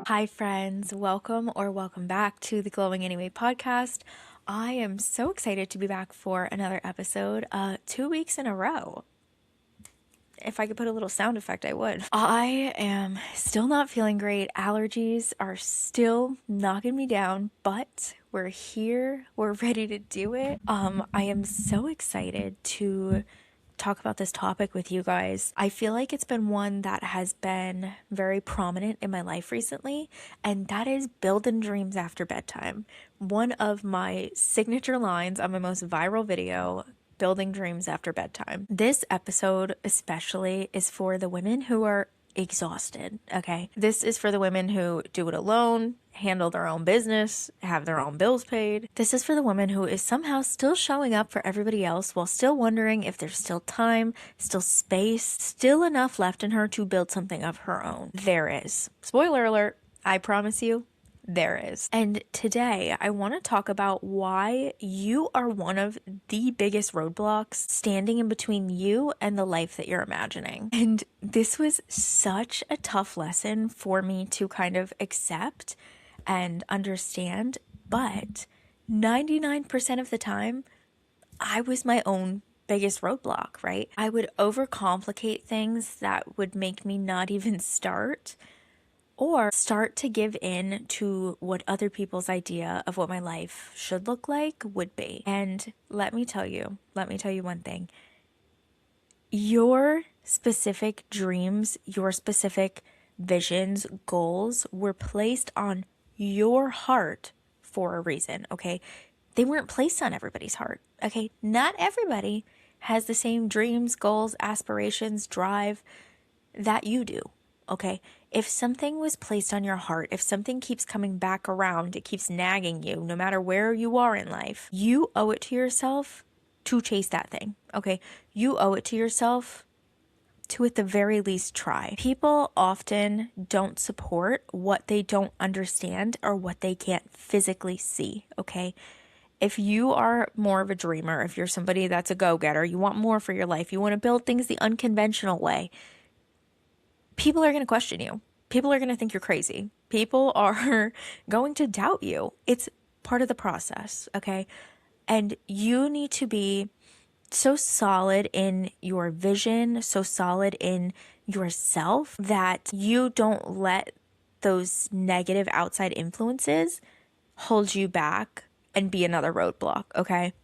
Hi friends, welcome back to the Glowing Anyway podcast. I am so excited to be back for another episode, 2 weeks in a row. If I could put a little sound effect, I would. I am still not feeling great. Allergies are still knocking me down, but we're here. We're ready to do it. I am so excited to talk about this topic with you guys. I feel like it's been one that has been very prominent in my life recently, and that is building dreams after bedtime. One of my signature lines on my most viral video, building dreams after bedtime. This episode especially is for the women who are exhausted, okay? This is for the women who do it alone, handle their own business, have their own bills paid. This is for the woman who is somehow still showing up for everybody else while still wondering if there's still time, still space, still enough left in her to build something of her own. There is. Spoiler alert, I promise you, there is. And today I want to talk about why you are one of the biggest roadblocks standing in between you and the life that you're imagining. And this was such a tough lesson for me to kind of accept and understand, but 99% of the time, I was my own biggest roadblock, right? I would overcomplicate things that would make me not even start, or start to give in to what other people's idea of what my life should look like would be. And let me tell you one thing. Your specific dreams, your specific visions, goals were placed on your heart for a reason, okay? They weren't placed on everybody's heart, okay? Not everybody has the same dreams, goals, aspirations, drive that you do, okay? If something was placed on your heart, if something keeps coming back around, it keeps nagging you, no matter where you are in life, you owe it to yourself to chase that thing, okay? You owe it to yourself to at the very least try. People often don't support what they don't understand or what they can't physically see, okay? If you are more of a dreamer, if you're somebody that's a go-getter, you want more for your life, you want to build things the unconventional way, people are going to question you. People are going to think you're crazy. People are going to doubt you. It's part of the process, okay? And you need to be so solid in your vision, so solid in yourself that you don't let those negative outside influences hold you back and be another roadblock, okay?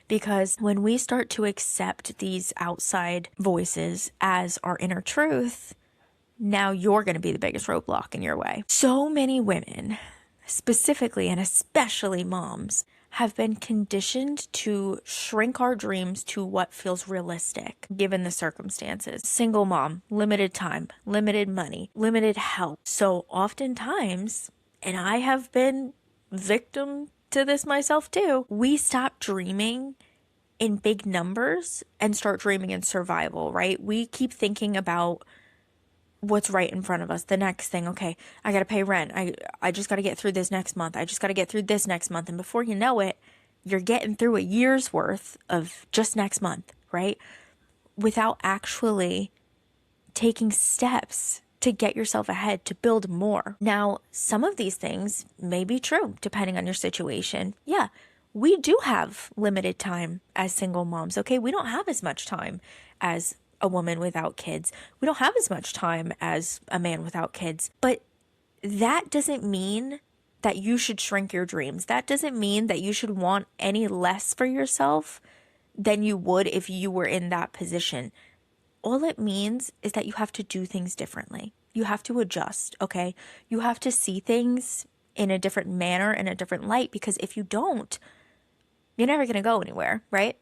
Because when we start to accept these outside voices as our inner truth, now you're going to be the biggest roadblock in your way. So many women, specifically and especially moms, have been conditioned to shrink our dreams to what feels realistic given the circumstances. Single mom, limited time, limited money, limited help. So oftentimes, and I have been victim to this myself too, we stop dreaming in big numbers and start dreaming in survival, right? We keep thinking about what's right in front of us, the next thing. Okay, I gotta pay rent. I just gotta get through this next month. I just gotta get through this next month. And before you know it, you're getting through a year's worth of just next month, right? Without actually taking steps to get yourself ahead, to build more. Now, some of these things may be true depending on your situation. Yeah, we do have limited time as single moms, okay? We don't have as much time as a woman without kids. We don't have as much time as a man without kids. But that doesn't mean that you should shrink your dreams. That doesn't mean that you should want any less for yourself than you would if you were in that position. All it means is that you have to do things differently. You have to adjust, okay? You have to see things in a different manner, in a different light, because if you don't, you're never going to go anywhere, right?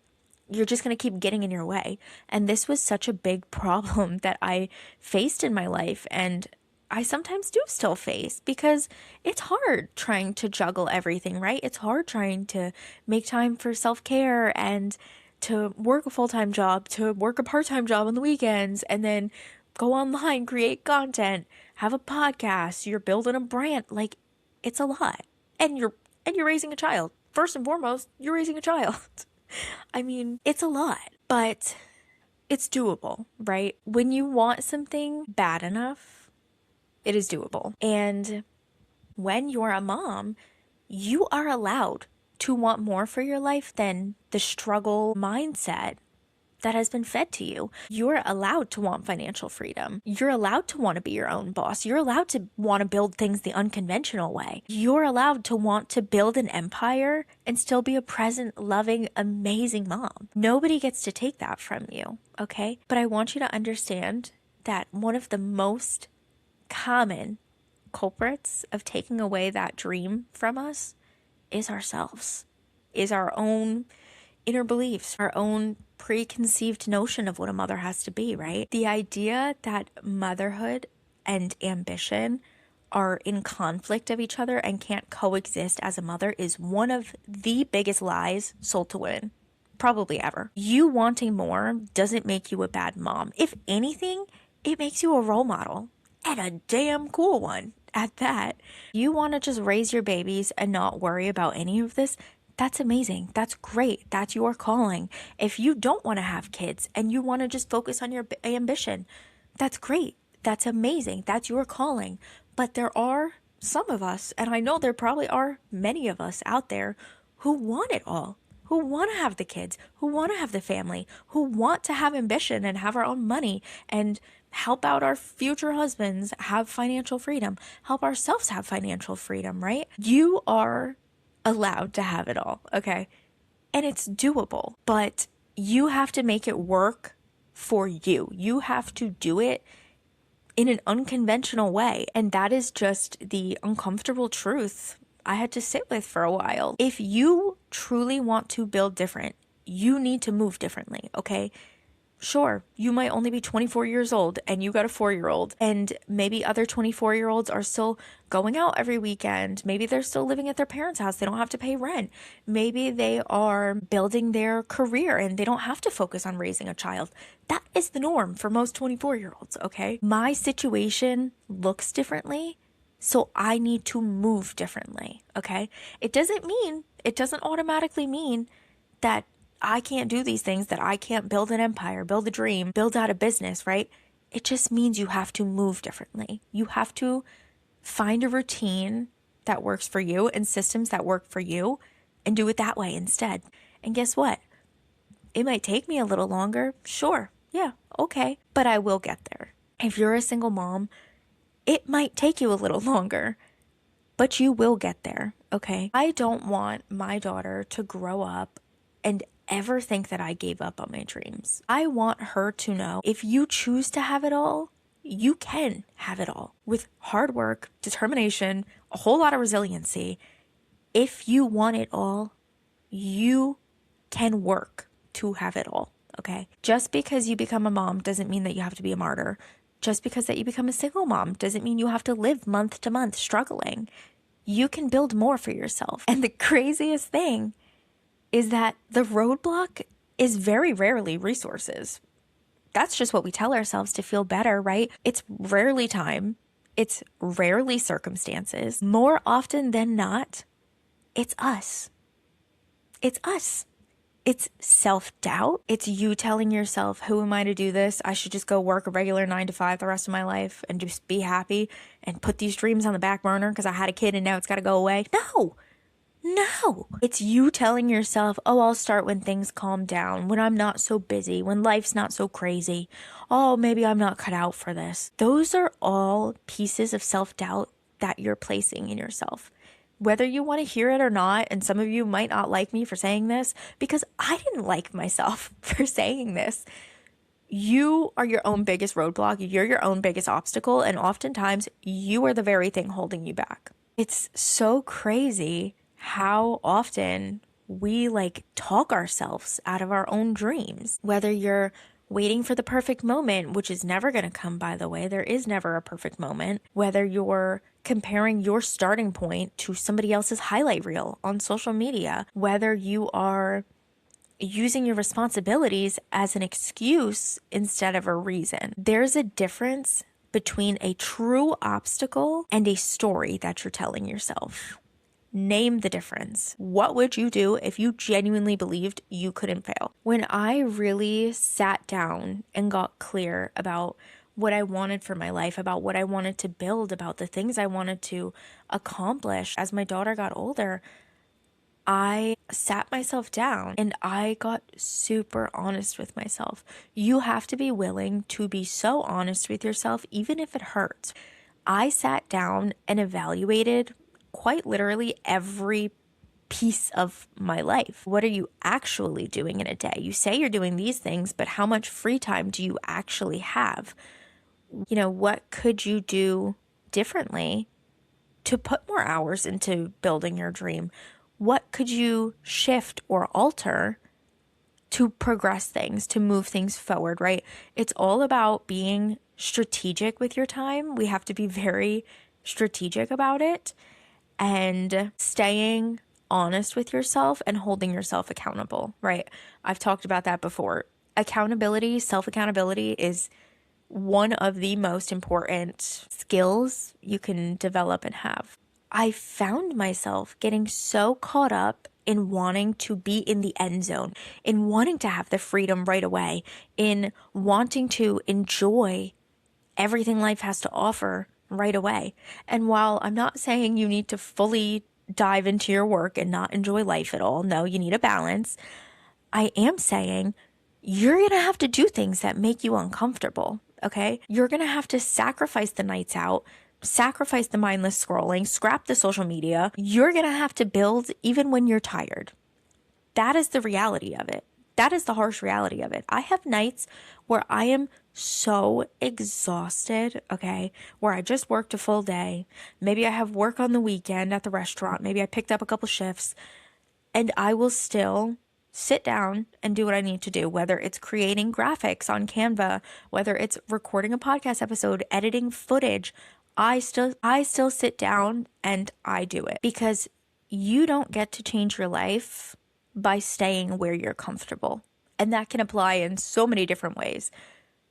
You're just going to keep getting in your way. And this was such a big problem that I faced in my life, and I sometimes do still face, because it's hard trying to juggle everything, right? It's hard trying to make time for self-care and to work a full-time job, to work a part-time job on the weekends, and then go online, create content, have a podcast, you're building a brand. Like, it's a lot. And you're raising a child. First and foremost, you're raising a child. I mean, it's a lot, but it's doable, right? When you want something bad enough, it is doable. And When you're a mom, you are allowed to want more for your life than the struggle mindset that has been fed to you. You're allowed to want financial freedom. You're allowed to want to be your own boss. You're allowed to want to build things the unconventional way. You're allowed to want to build an empire and still be a present, loving, amazing mom. Nobody gets to take that from you, okay? But I want you to understand that one of the most common culprits of taking away that dream from us is ourselves, is our own inner beliefs, our own preconceived notion of what a mother has to be, right? The idea that motherhood and ambition are in conflict of each other and can't coexist as a mother is one of the biggest lies sold to women, probably ever. You wanting more doesn't make you a bad mom. If anything, it makes you a role model, and a damn cool one at that. You want to just raise your babies and not worry about any of this? That's amazing. That's great. That's your calling. If you don't want to have kids and you want to just focus on your ambition, that's great. That's amazing. That's your calling. But there are some of us, and I know there probably are many of us out there who want it all, who want to have the kids, who want to have the family, who want to have ambition and have our own money and help out our future husbands have financial freedom, help ourselves have financial freedom, right? You are allowed to have it all, okay? And it's doable, but you have to make it work for you. You have to do it in an unconventional way. And that is just the uncomfortable truth I had to sit with for a while. If you truly want to build different, you need to move differently, okay? Sure, you might only be 24 years old and you got a 4-year-old, and maybe other 24-year-olds are still going out every weekend. Maybe they're still living at their parents' house. They don't have to pay rent. Maybe they are building their career and they don't have to focus on raising a child. That is the norm for most 24-year-olds, okay? My situation looks differently, so I need to move differently, okay? It doesn't automatically mean that I can't do these things, that I can't build an empire, build a dream, build out a business, right? It just means you have to move differently. You have to find a routine that works for you and systems that work for you and do it that way instead. And guess what? It might take me a little longer. Sure. Yeah. Okay. But I will get there. If you're a single mom, it might take you a little longer, but you will get there. Okay. I don't want my daughter to grow up and ever think that I gave up on my dreams. I want her to know if you choose to have it all, you can have it all with hard work, determination, a whole lot of resiliency. If you want it all, you can work to have it all, okay? Just because you become a mom doesn't mean that you have to be a martyr. Just because that you become a single mom doesn't mean you have to live month to month struggling. You can build more for yourself. And the craziest thing is that the roadblock is very rarely resources. That's just what we tell ourselves to feel better, right? It's rarely time. It's rarely circumstances. More often than not, it's us. It's us. It's self-doubt. It's you telling yourself, who am I to do this? I should just go work a regular 9 to 5 the rest of my life and just be happy and put these dreams on the back burner because I had a kid and now it's got to go away. No, it's you telling yourself, oh, I'll start when things calm down, when I'm not so busy, when life's not so crazy. Oh, maybe I'm not cut out for this. Those are all pieces of self-doubt that you're placing in yourself. Whether you want to hear it or not, and some of you might not like me for saying this, because I didn't like myself for saying this. You are your own biggest roadblock. You're your own biggest obstacle, and oftentimes you are the very thing holding you back. It's so crazy how often we talk ourselves out of our own dreams. Whether you're waiting for the perfect moment, which is never going to come, by the way, there is never a perfect moment. Whether you're comparing your starting point to somebody else's highlight reel on social media, whether you are using your responsibilities as an excuse instead of a reason. There's a difference between a true obstacle and a story that you're telling yourself. Name the difference. What would you do if you genuinely believed you couldn't fail? When I really sat down and got clear about what I wanted for my life, about what I wanted to build, about the things I wanted to accomplish as my daughter got older, I sat myself down and I got super honest with myself. You have to be willing to be so honest with yourself, even if it hurts. I sat down and evaluated quite literally every piece of my life. What are you actually doing in a day? You say you're doing these things, but how much free time do you actually have? What could you do differently to put more hours into building your dream? What could you shift or alter to progress things, to move things forward, right? It's all about being strategic with your time. We have to be very strategic about it and staying honest with yourself and holding yourself accountable, right? I've talked about that before. Accountability, self-accountability is one of the most important skills you can develop and have. I found myself getting so caught up in wanting to be in the end zone, in wanting to have the freedom right away, in wanting to enjoy everything life has to offer right away. And while I'm not saying you need to fully dive into your work and not enjoy life at all, no, you need a balance, I am saying you're going to have to do things that make you uncomfortable, okay? You're going to have to sacrifice the nights out, sacrifice the mindless scrolling, scrap the social media. You're going to have to build even when you're tired. That is the reality of it. That is the harsh reality of it. I have nights where I am so exhausted, okay, where I just worked a full day. Maybe I have work on the weekend at the restaurant. Maybe I picked up a couple shifts, and I will still sit down and do what I need to do, whether it's creating graphics on Canva, whether it's recording a podcast episode, editing footage. I still sit down and I do it, because you don't get to change your life by staying where you're comfortable. And that can apply in so many different ways.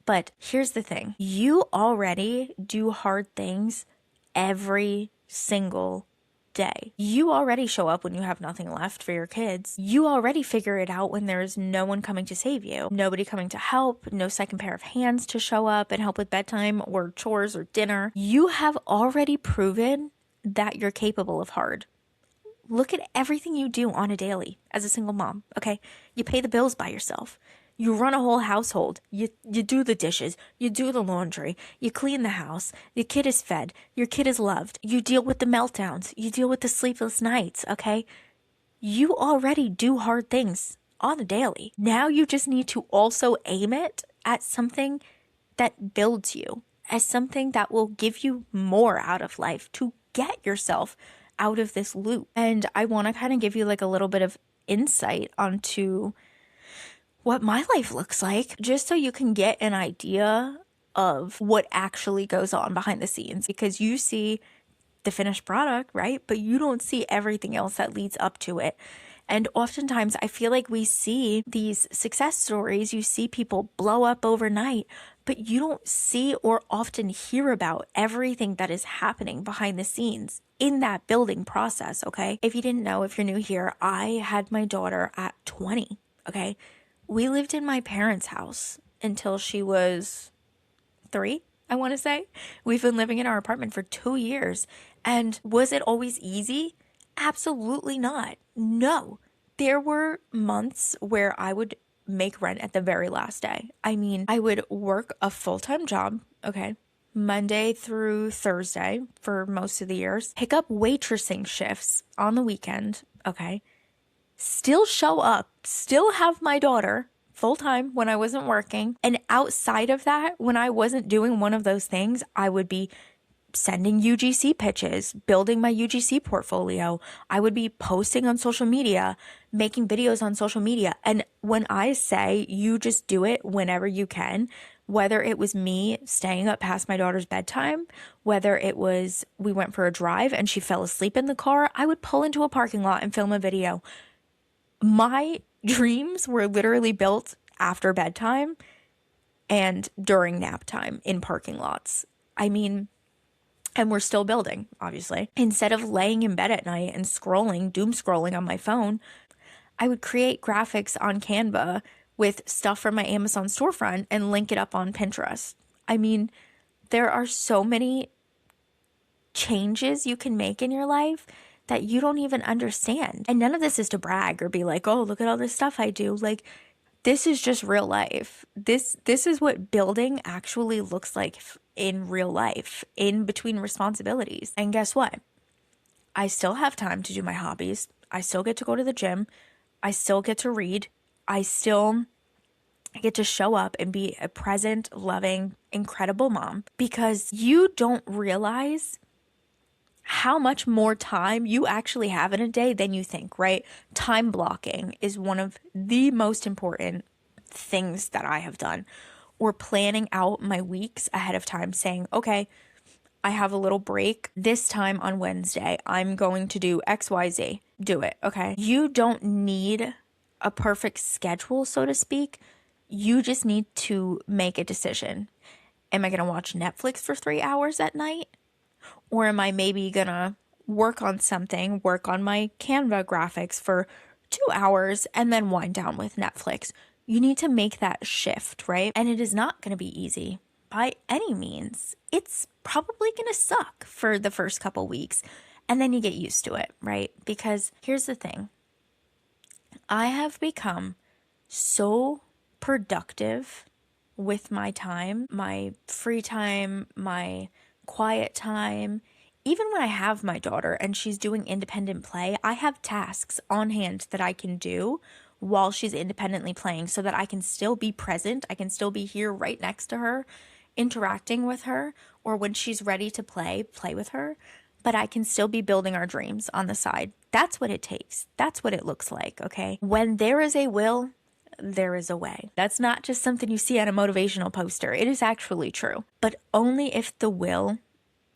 But here's the thing. You already do hard things every single day. You already show up when you have nothing left for your kids. You already figure it out when there's no one coming to save you, nobody coming to help, no second pair of hands to show up and help with bedtime or chores or dinner. You have already proven that you're capable of hard. Look at everything you do on a daily as a single mom, okay? You pay the bills by yourself. You run a whole household. You do the dishes. You do the laundry. You clean the house. Your kid is fed. Your kid is loved. You deal with the meltdowns. You deal with the sleepless nights, okay? You already do hard things on a daily. Now you just need to also aim it at something that builds you, as something that will give you more out of life, to get yourself out of this loop. And I want to kind of give you like a little bit of insight onto what my life looks like, just so you can get an idea of what actually goes on behind the scenes, because you see the finished product, right? But you don't see everything else that leads up to it. And oftentimes I feel like we see these success stories, you see people blow up overnight, but you don't see or often hear about everything that is happening behind the scenes in that building process, okay? If you didn't know, if you're new here, I had my daughter at 20, okay? We lived in my parents' house until she was 3, I want to say. We've been living in our apartment for 2 years. And was it always easy? Absolutely not. No. There were months where I would make rent at the very last day. I mean, I would work a full-time job, okay, Monday through Thursday for most of the years, pick up waitressing shifts on the weekend, okay, still show up, still have my daughter full-time when I wasn't working. And outside of that, when I wasn't doing one of those things, I would be sending UGC pitches, building my UGC portfolio. I would be posting on social media, making videos on social media. And when I say you just do it whenever you can, whether it was me staying up past my daughter's bedtime, whether it was we went for a drive and she fell asleep in the car, I would pull into a parking lot and film a video. My dreams were literally built after bedtime and during nap time in parking lots. I mean, And we're still building, obviously. Instead of laying in bed at night and scrolling, doom scrolling on my phone, I would create graphics on Canva with stuff from my Amazon storefront and link it up on Pinterest. I mean, there are so many changes you can make in your life that you don't even understand. And none of this is to brag or be like, oh, look at all this stuff I do. Like, this is just real life. This is what building actually looks like in real life, in between responsibilities. And guess what? I still have time to do my hobbies. I still get to go to the gym. I still get to read. I still get to show up and be a present, loving, incredible mom, because you don't realize how much more time you actually have in a day than you think, right? Time blocking is one of the most important things that I have done. Or planning out my weeks ahead of time, saying, okay, I have a little break this time on Wednesday. I'm going to do XYZ. Do it, okay? You don't need a perfect schedule, so to speak. You just need to make a decision. Am I going to watch Netflix for 3 hours at night? Or am I maybe going to work on something, work on my Canva graphics for 2 hours and then wind down with Netflix? You need to make that shift, right? And it is not going to be easy by any means. It's probably going to suck for the first couple weeks, and then you get used to it, right? Because here's the thing. I have become so productive with my time, my free time, my quiet time. Even when I have my daughter and she's doing independent play, I have tasks on hand that I can do while she's independently playing so that I can still be present. I can still be here right next to her, interacting with her, or when she's ready to play with her. But I can still be building our dreams on the side. That's what it takes. That's what it looks like, okay? When there is a will, there is a way. That's not just something you see on a motivational poster. It is actually true. But only if the will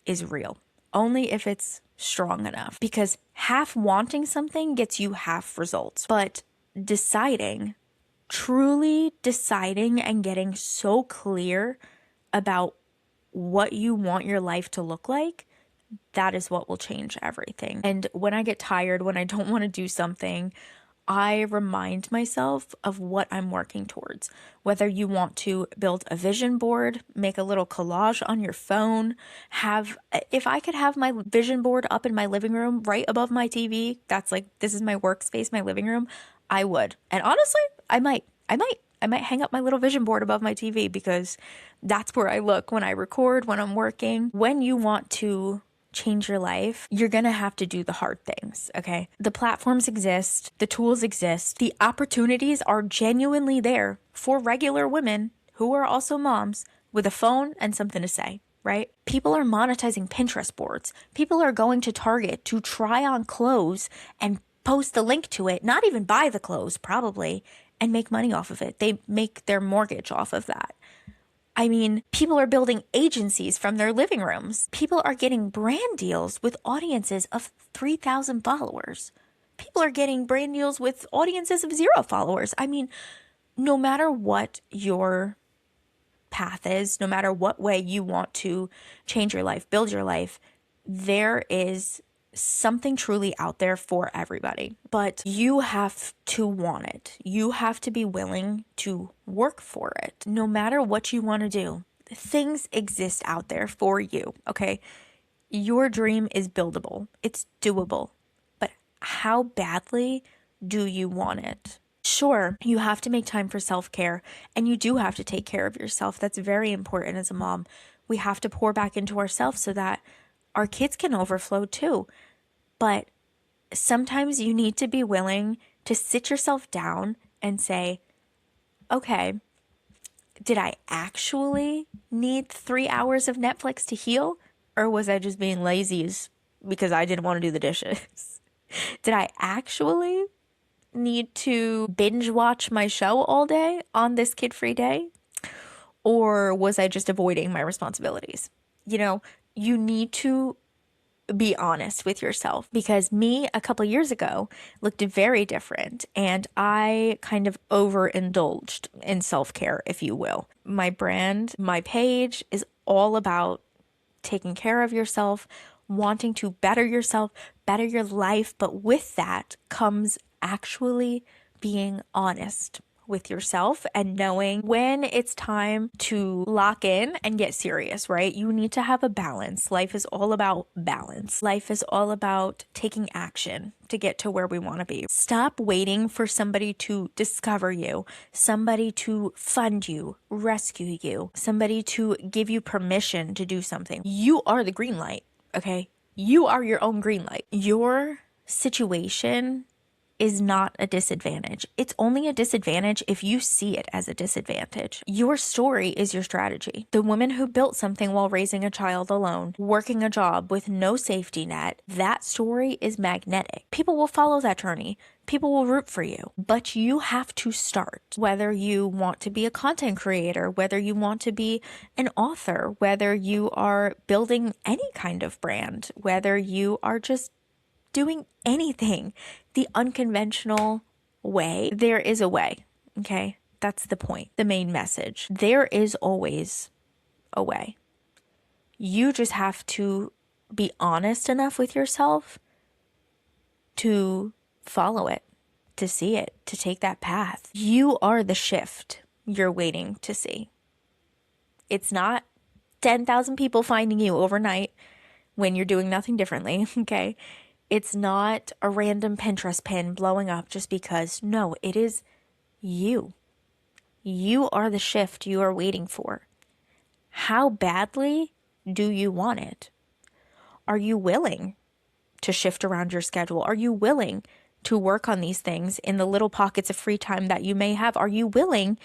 is real. Only if it's strong enough. Because half wanting something gets you half results. But truly deciding and getting so clear about what you want your life to look like, that is what will change everything. And when I get tired, when I don't want to do something, I remind myself of what I'm working towards. Whether you want to build a vision board, make a little collage on your phone, if I could have my vision board up in my living room right above my TV, that's like, this is my workspace, my living room, I would. And honestly, I might hang up my little vision board above my TV because that's where I look when I record, when I'm working. When you want to change your life, you're gonna have to do the hard things, okay? The platforms exist, the tools exist, the opportunities are genuinely there for regular women who are also moms with a phone and something to say, right? People are monetizing Pinterest boards. People are going to Target to try on clothes and post the link to it, not even buy the clothes probably, and make money off of it. They make their mortgage off of that. I mean, people are building agencies from their living rooms. People are getting brand deals with audiences of 3,000 followers. People are getting brand deals with audiences of 0 followers. I mean, no matter what your path is, no matter what way you want to change your life, build your life, there is something truly out there for everybody. But you have to want it. You have to be willing to work for it. No matter what you want to do, things exist out there for you, okay? Your dream is buildable. It's doable. But how badly do you want it? Sure, you have to make time for self-care, and you do have to take care of yourself. That's very important as a mom. We have to pour back into ourselves so that our kids can overflow too. But sometimes you need to be willing to sit yourself down and say, okay, did I actually need 3 hours of Netflix to heal? Or was I just being lazy because I didn't want to do the dishes? Did I actually need to binge watch my show all day on this kid-free day? Or was I just avoiding my responsibilities? You need to be honest with yourself, because me a couple years ago looked very different, and I kind of overindulged in self-care, if you will. My brand, my page is all about taking care of yourself, wanting to better yourself, better your life. But with that comes actually being honest with yourself and knowing when it's time to lock in and get serious, right? You need to have a balance. Life is all about balance. Life is all about taking action to get to where we want to be. Stop waiting for somebody to discover you, somebody to fund you, rescue you, somebody to give you permission to do something. You are the green light, okay? You are your own green light. Your situation is not a disadvantage. It's only a disadvantage if you see it as a disadvantage. Your story is your strategy. The woman who built something while raising a child alone, working a job with no safety net, that story is magnetic. People will follow that journey. People will root for you, but you have to start. Whether you want to be a content creator, whether you want to be an author, whether you are building any kind of brand, whether you are just doing anything the unconventional way, there is a way, okay? That's the point, the main message. There is always a way. You just have to be honest enough with yourself to follow it, to see it, to take that path. You are the shift you're waiting to see. It's not 10,000 people finding you overnight when you're doing nothing differently, okay? It's not a random Pinterest pin blowing up just because. No, it is you. You are the shift you are waiting for. How badly do you want it? Are you willing to shift around your schedule? Are you willing to work on these things in the little pockets of free time that you may have? Are you willing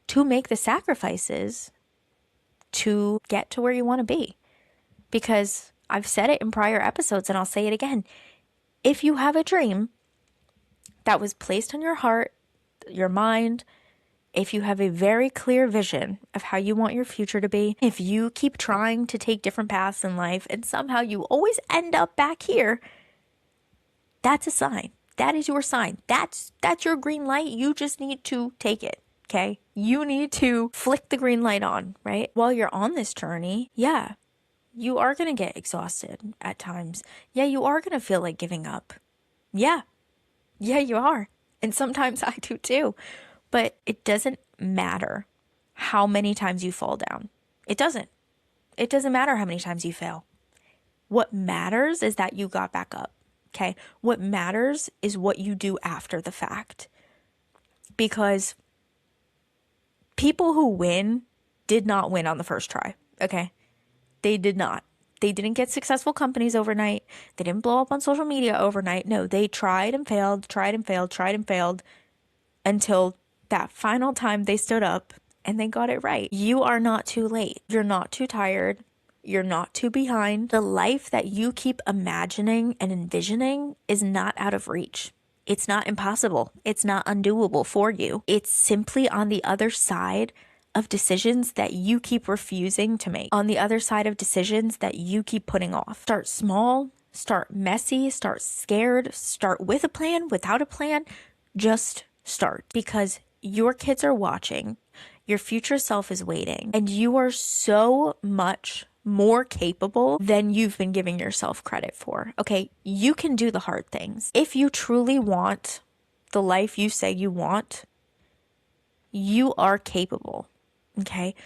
to make the sacrifices to get to where you want to be? Because I've said it in prior episodes and I'll say it again. If you have a dream that was placed on your heart, your mind, if you have a very clear vision of how you want your future to be, if you keep trying to take different paths in life and somehow you always end up back here, that's a sign. That is your sign. That's your green light. You just need to take it, okay? You need to flick the green light on, right? While you're on this journey, yeah, you are going to get exhausted at times. Yeah, you are going to feel like giving up. Yeah, you are. And sometimes I do too. But it doesn't matter how many times you fall down. It doesn't. It doesn't matter how many times you fail. What matters is that you got back up, okay? What matters is what you do after the fact. Because people who win did not win on the first try, okay? They did not. They didn't get successful companies overnight. They didn't blow up on social media overnight. No, they tried and failed until that final time they stood up and they got it right. You are not too late. You're not too tired. You're not too behind. The life that you keep imagining and envisioning is not out of reach. It's not impossible. It's not undoable for you. It's simply on the other side of decisions that you keep refusing to make, on the other side of decisions that you keep putting off. Start small, start messy, start scared, start with a plan, without a plan. Just start, because your kids are watching, your future self is waiting, and you are so much more capable than you've been giving yourself credit for. Okay, you can do the hard things. If you truly want the life you say you want, you are capable. Okay,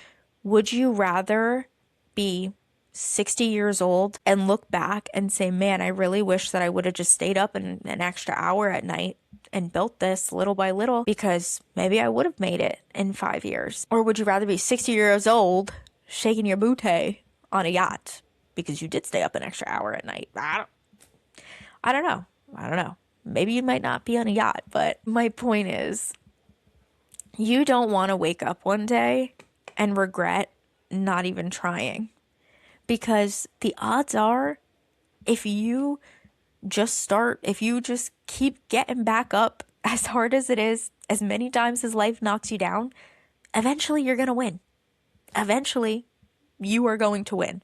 would you rather be 60 years old and look back and say, man, I really wish that I would have just stayed up an extra hour at night and built this little by little, because maybe I would have made it in 5 years? Or would you rather be 60 years old shaking your booty on a yacht because you did stay up an extra hour at night? I don't know. Maybe you might not be on a yacht, but my point is, you don't want to wake up one day and regret not even trying. Because the odds are, if you just start, if you just keep getting back up as hard as it is, as many times as life knocks you down, eventually you're going to win. Eventually you are going to win.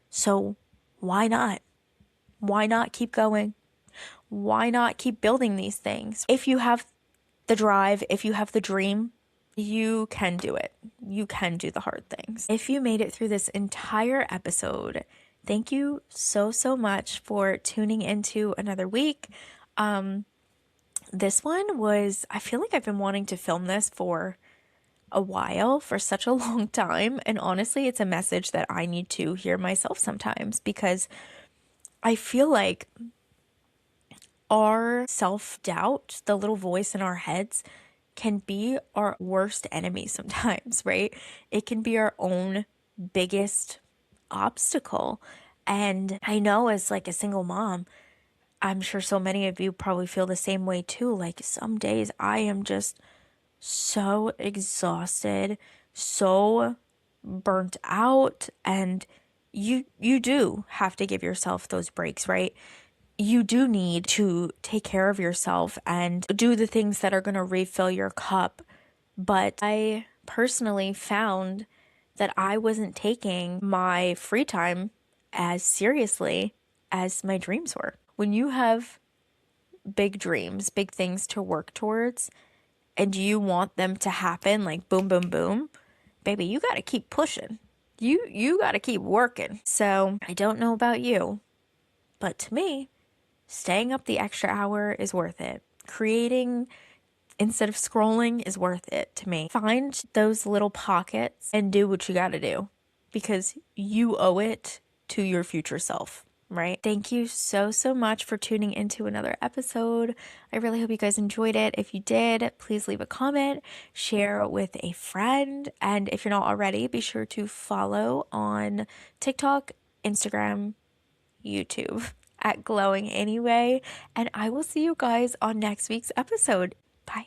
So why not? Why not keep going? Why not keep building these things? If you have the drive, if you have the dream, You can do it. You can do the hard things. If you made it through this entire episode, thank you so, so much for tuning into another week. This one was, I feel like I've been wanting to film this for a while, for such a long time. And honestly, it's a message that I need to hear myself sometimes, because I feel like our self-doubt, the little voice in our heads, can be our worst enemy sometimes, right? It can be our own biggest obstacle. And I know, as like a single mom, I'm sure so many of you probably feel the same way too. Like, some days I am just so exhausted, so burnt out, and you do have to give yourself those breaks, right? You do need to take care of yourself and do the things that are going to refill your cup. But I personally found that I wasn't taking my free time as seriously as my dreams were. When you have big dreams, big things to work towards, and you want them to happen like boom, boom, boom, baby, you got to keep pushing. You got to keep working. So I don't know about you, but to me, staying up the extra hour is worth it. Creating instead of scrolling is worth it to me. Find those little pockets and do what you got to do, because you owe it to your future self, right? Thank you so, so much for tuning into another episode. I really hope you guys enjoyed it. If you did, please leave a comment, share with a friend, and if you're not already, be sure to follow on TikTok, Instagram, YouTube at Glowing Anyway, and I will see you guys on next week's episode. Bye.